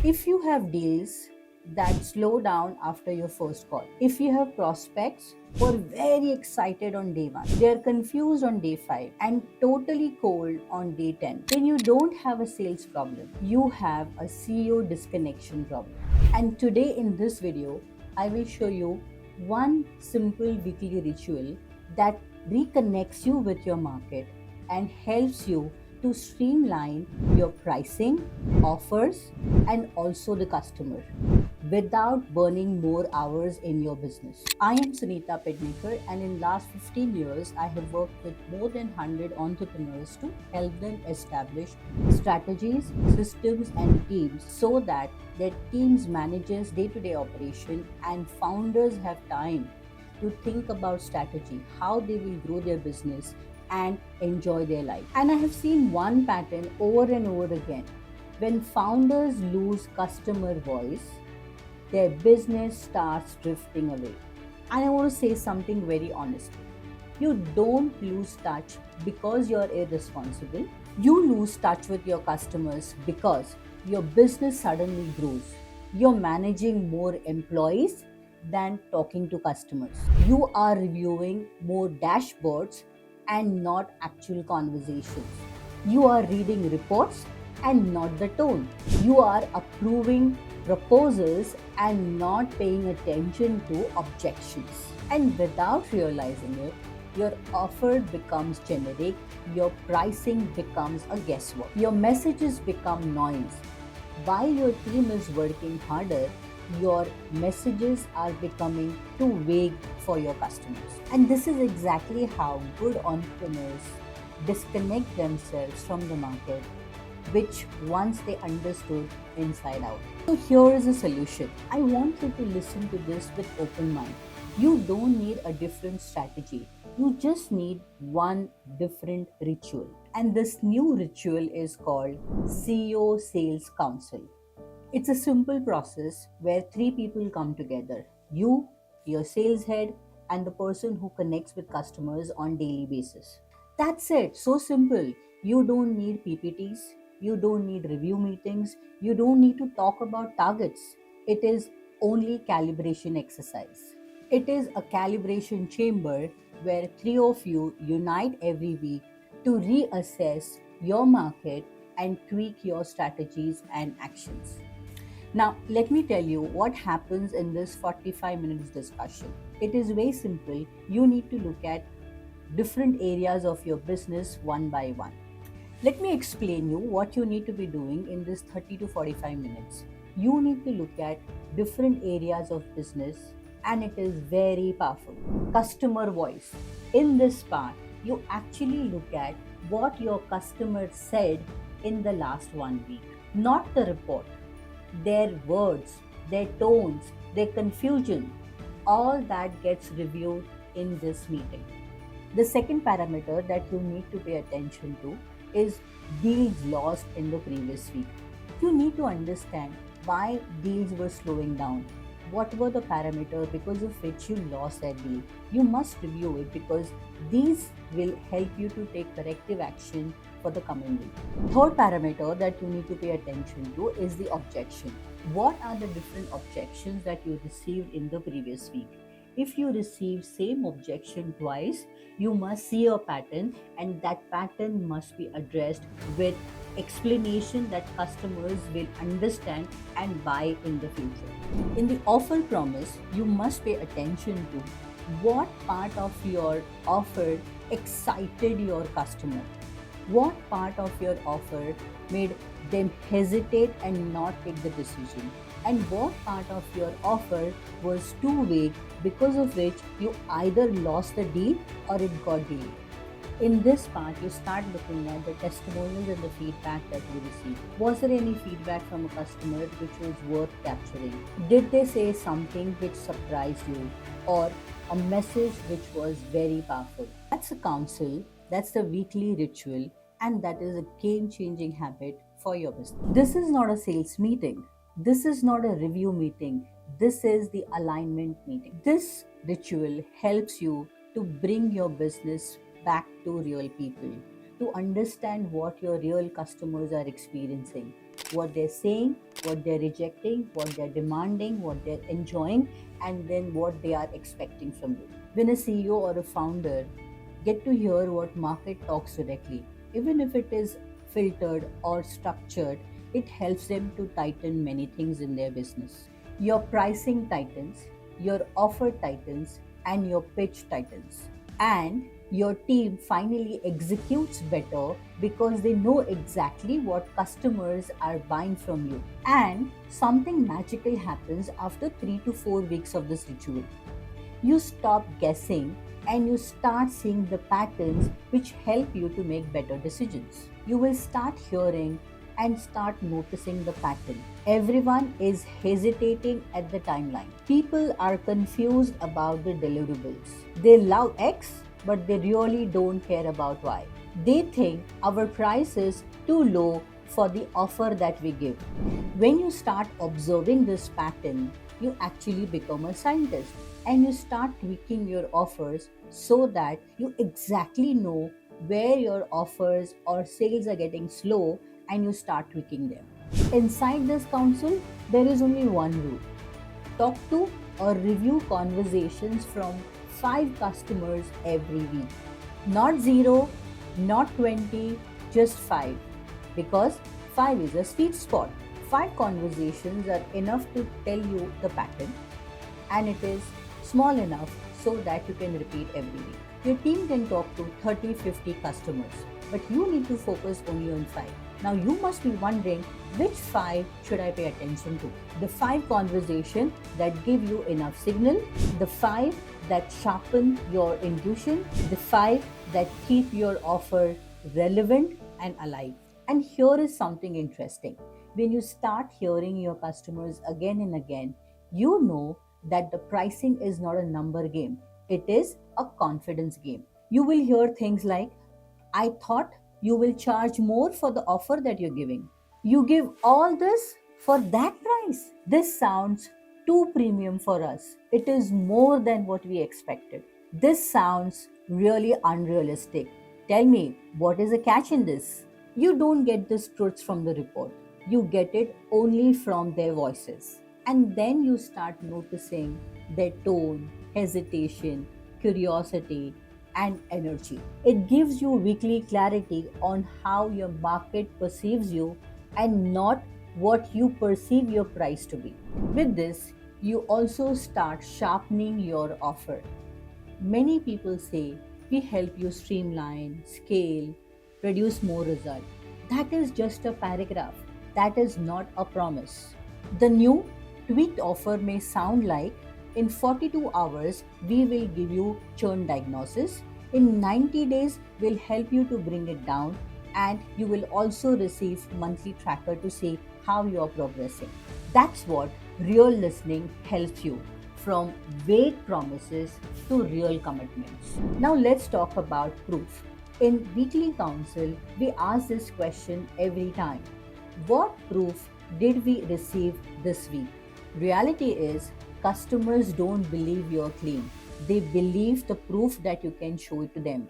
If you have deals that slow down after your first call, if you have prospects who are very excited on day one, they are confused on day 5, and totally cold on day 10, then you don't have a sales problem. You have a CEO disconnection problem. And today in this video, I will show you one simple weekly ritual that reconnects you with your market and helps you to streamline your pricing, offers, and also the customer without burning more hours in your business. I am Sunita Pednekar, and in last 15 years I have worked with more than 100 entrepreneurs to help them establish strategies, systems and teams so that their teams manages day-to-day operation and founders have time to think about strategy, how they will grow their business and enjoy their life. And I have seen one pattern over and over again. When founders lose customer voice, their business starts drifting away. And I want to say something very honestly. You don't lose touch because you're irresponsible. You lose touch with your customers because your business suddenly grows. You're managing more employees than talking to customers. You are reviewing more dashboards and not actual conversations. You are reading reports and not the tone. You are approving proposals and not paying attention to objections. And without realizing it, your offer becomes generic, your pricing becomes a guesswork, your messages become noise. While your team is working harder, your messages are becoming too vague for your customers. And this is exactly how good entrepreneurs disconnect themselves from the market, which once they understood inside out. So here is a solution. I want you to listen to this with open mind. You don't need a different strategy. You just need one different ritual. And this new ritual is called CEO Sales Council. It's a simple process where three people come together: you, your sales head, and the person who connects with customers on daily basis. That's it. So simple. You don't need PPTs, you don't need review meetings, you don't need to talk about targets. It is only calibration exercise. It is a calibration chamber where three of you unite every week to reassess your market and tweak your strategies and actions. Now, let me tell you what happens in this 45 minutes discussion. It is very simple. You need to look at different areas of your business one by one. Let me explain you what you need to be doing in this 30 to 45 minutes. You need to look at different areas of business, and it is very powerful. Customer voice. In this part, you actually look at what your customer said in the last 1 week, not the report. Their words, their tones, their confusion, all that gets reviewed in this meeting. The second parameter that you need to pay attention to is deals lost in the previous week. You need to understand why deals were slowing down. What were the parameters because of which you lost that deal? You must review it because these will help you to take corrective action for the coming week. Third parameter that you need to pay attention to is the objection. What are the different objections that you received in the previous week? If you receive same objection twice, you must see a pattern, and that pattern must be addressed with explanation that customers will understand and buy in the future. In the offer promise, you must pay attention to what part of your offer excited your customer. What part of your offer made them hesitate and not take the decision? And what part of your offer was too vague because of which you either lost the deal or it got delayed? In this part, you start looking at the testimonials and the feedback that you received. Was there any feedback from a customer which was worth capturing? Did they say something which surprised you, or a message which was very powerful? That's a counsel, that's the weekly ritual, and that is a game changing habit for your business. This is not a sales meeting, this is not a review meeting, this is the alignment meeting. This ritual helps you to bring your business back to real people, to understand what your real customers are experiencing, what they're saying, what they're rejecting, what they're demanding, what they're enjoying, and then what they are expecting from you. When a CEO or a founder get to hear what market talks directly, even if it is filtered or structured, it helps them to tighten many things in their business. Your pricing tightens, your offer tightens, and your pitch tightens. And your team finally executes better because they know exactly what customers are buying from you. And something magical happens after 3 to 4 weeks of this ritual. You stop guessing and you start seeing the patterns which help you to make better decisions. You will start hearing and start noticing the pattern. Everyone is hesitating at the timeline. People are confused about the deliverables. They love X, but they really don't care about Y. They think our price is too low for the offer that we give. When you start observing this pattern, you actually become a scientist and you start tweaking your offers so that you exactly know where your offers or sales are getting slow and you start tweaking them. Inside this council, there is only one rule: talk to or review conversations from 5 customers every week. Not 0, not 20, just 5. Because 5 is a sweet spot. 5 conversations are enough to tell you the pattern, and it is small enough so that you can repeat every week. Your team can talk to 30, 50 customers, but you need to focus only on 5. Now you must be wondering, which 5 should I pay attention to? The 5 conversations that give you enough signal, the 5 that sharpen your intuition, the 5 that keep your offer relevant and alive. And here is something interesting. When you start hearing your customers again and again, you know that the pricing is not a number game, it is a confidence game. You will hear things like, I thought you will charge more for the offer that you're giving. You give all this for that price. This sounds too premium for us. It is more than what we expected. This sounds really unrealistic. Tell me, what is the catch in this? You don't get this truth from the report. You get it only from their voices. And then you start noticing their tone, hesitation, curiosity, and energy. It gives you weekly clarity on how your market perceives you and not what you perceive your price to be. With this, you also start sharpening your offer. Many people say, we help you streamline, scale, produce more result. That is just a paragraph. That is not a promise. The new tweaked offer may sound like, in 42 hours, we will give you churn diagnosis. In 90 days, we'll help you to bring it down, and you will also receive monthly tracker to see how you are progressing. That's what real listening helps you, from vague promises to real commitments. Now let's talk about proof. In weekly council, we ask this question every time. What proof did we receive this week? Reality is, customers don't believe you're clean. They believe the proof that you can show it to them.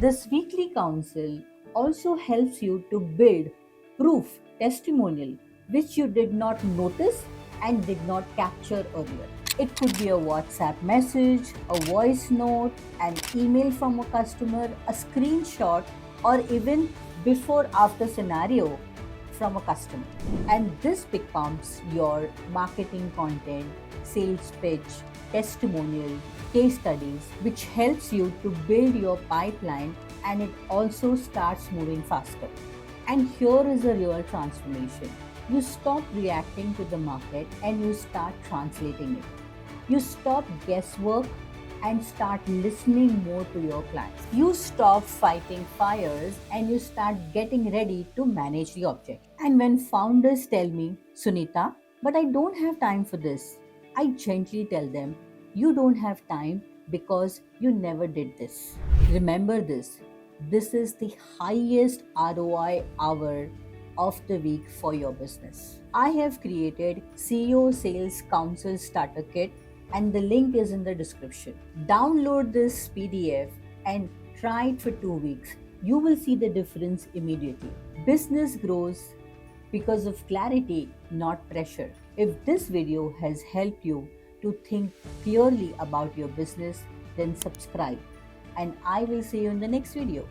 This weekly council also helps you to build proof, testimonial, which you did not notice and did not capture earlier. It could be a WhatsApp message, a voice note, an email from a customer, a screenshot, or even before after scenario from a customer. And this becomes your marketing content, sales pitch, testimonial, case studies, which helps you to build your pipeline, and it also starts moving faster. And here is a real transformation. You stop reacting to the market and you start translating it. You stop guesswork and start listening more to your clients. You stop fighting fires and you start getting ready to manage the object. And when founders tell me, Sunita, but I don't have time for this, I gently tell them, you don't have time because you never did this. Remember this. This is the highest ROI hour of the week for your business. I have created CEO Sales Council Starter Kit, and the link is in the description. Download this PDF and try it for 2 weeks. You will see the difference immediately. Business grows because of clarity, not pressure. If this video has helped you to think clearly about your business, then subscribe, and I will see you in the next video.